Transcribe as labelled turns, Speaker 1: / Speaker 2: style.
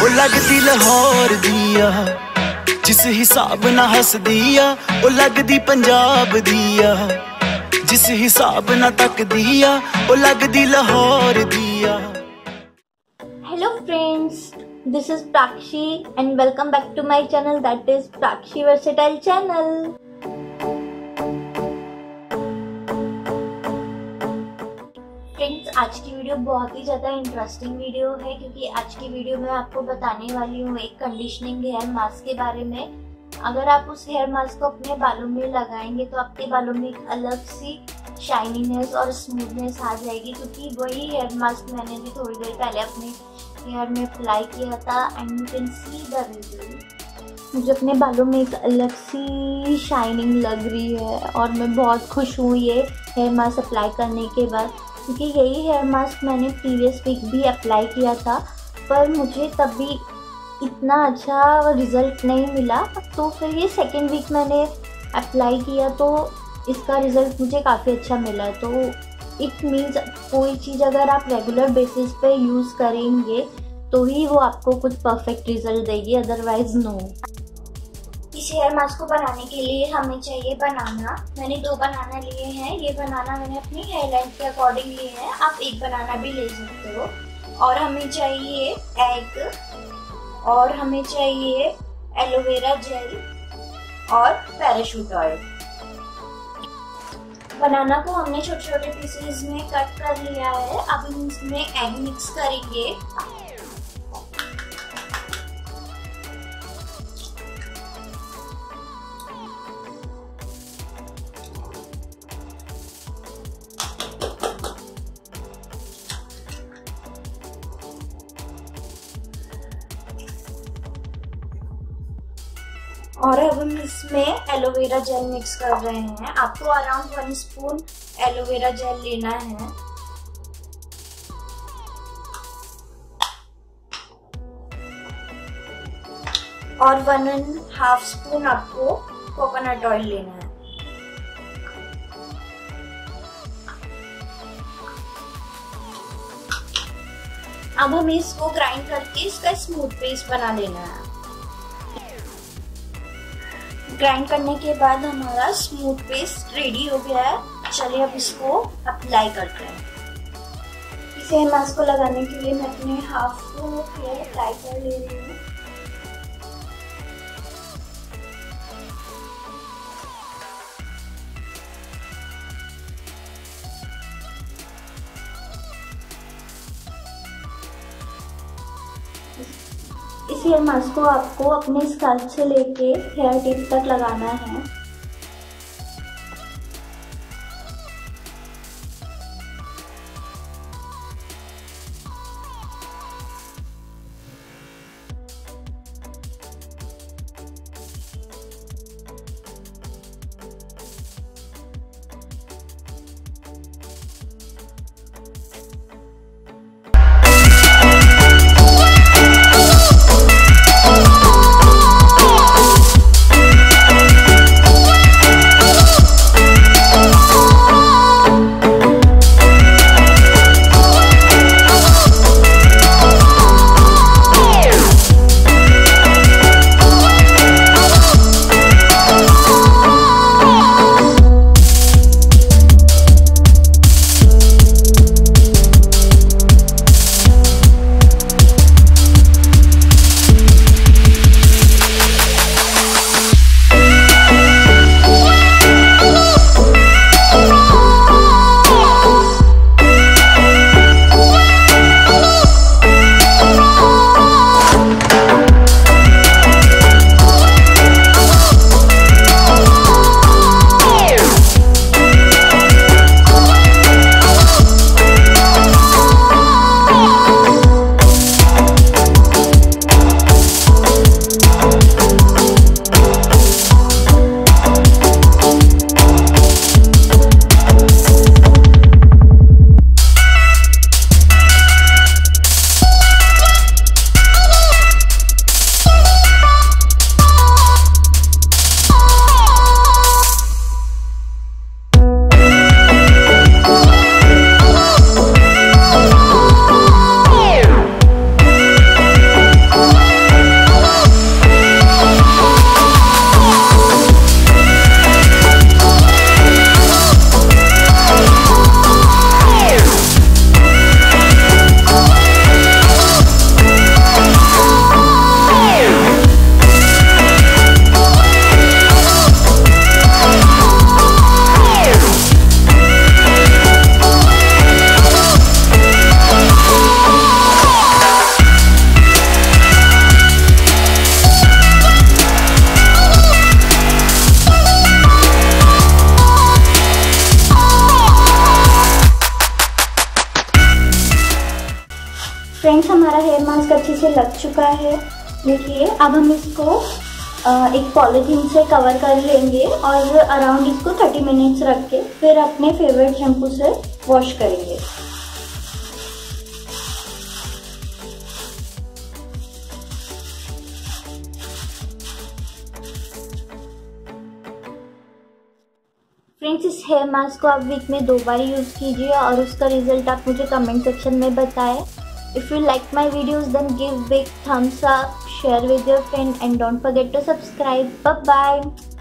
Speaker 1: ओ लगदी लाहौर दिया जिस हिसाब ना हस दिया, ओ लगदी पंजाब दिया जिस हिसाब ना तक दिया, ओ लगदी लाहौर दिया।
Speaker 2: Hello friends, this is Prakshi and welcome back to my channel, that is Prakshi Versatile Channel. Friends, आज की वीडियो बहुत ही ज़्यादा इंटरेस्टिंग वीडियो है क्योंकि आज की वीडियो में आपको बताने वाली हूँ एक कंडीशनिंग हेयर मास्क के बारे में। अगर आप उस हेयर मास्क को अपने बालों में लगाएंगे तो आपके बालों में एक अलग सी शाइनीनेस और स्मूथनेस आ जाएगी, क्योंकि वही हेयर मास्क मैंने भी थोड़ी देर पहले अपने हेयर में अप्लाई किया था and you can see the result. मुझे अपने बालों में एक अलग सी शाइनिंग लग रही है और मैं बहुत खुश हूँ ये हेयर मास्क अप्लाई करने के बाद, क्योंकि यही हेयर मास्क मैंने प्रीवियस वीक भी अप्लाई किया था पर मुझे तब भी इतना अच्छा रिज़ल्ट नहीं मिला। तो फिर ये सेकेंड वीक मैंने अप्लाई किया तो इसका रिज़ल्ट मुझे काफ़ी अच्छा मिला। तो इट मीन्स कोई चीज़ अगर आप रेगुलर बेसिस पे यूज़ करेंगे तो ही वो आपको कुछ परफेक्ट रिज़ल्ट देगी, अदरवाइज नो। इस हेयर मास्क को बनाने के लिए हमें चाहिए बनाना। मैंने 2 बनाना लिए हैं। ये बनाना मैंने अपनी हेयर लेंथ के अकॉर्डिंग लिए हैं, आप एक बनाना भी ले सकते हो। और हमें चाहिए एग और हमें चाहिए एलोवेरा जेल और पैराशूट ऑयल। बनाना को हमने छोटे छोटे पीसेस में कट कर लिया है। अब हम इसमें एग मिक्स करेंगे। और अब हम इसमें एलोवेरा जेल मिक्स कर रहे हैं। आपको अराउंड 1 स्पून एलोवेरा जेल लेना है। और 1.5 स्पून आपको कोकोनट ऑयल लेना है। अब हमें इसको ग्राइंड करके इसका स्मूथ पेस्ट बना लेना है। ग्राइंड करने के बाद हमारा स्मूथ पेस्ट रेडी हो गया है। चलिए अब इसको अप्लाई करते हैं। इस हेयर मास्क को लगाने के लिए मैं अपने हाफ हेयर अप्लाई कर ले रही हूँ। इस हेयर मास्क को आपको अपने स्कैल्प से लेके हेयर टिप तक लगाना है। फ्रेंड्स, हमारा हेयर मास्क अच्छे से लग चुका है। देखिए, अब हम इसको एक पॉलीथीन से कवर कर लेंगे और अराउंड इसको 30 मिनट्स रख के फिर अपने फेवरेट शैम्पू से वॉश करेंगे। फ्रेंड्स, इस हेयर मास्क को आप वीक में 2 बार यूज़ कीजिए और उसका रिजल्ट आप मुझे कमेंट सेक्शन में बताएं। If you like my videos, then give big thumbs up, share with your friend and don't forget to subscribe. Bye bye.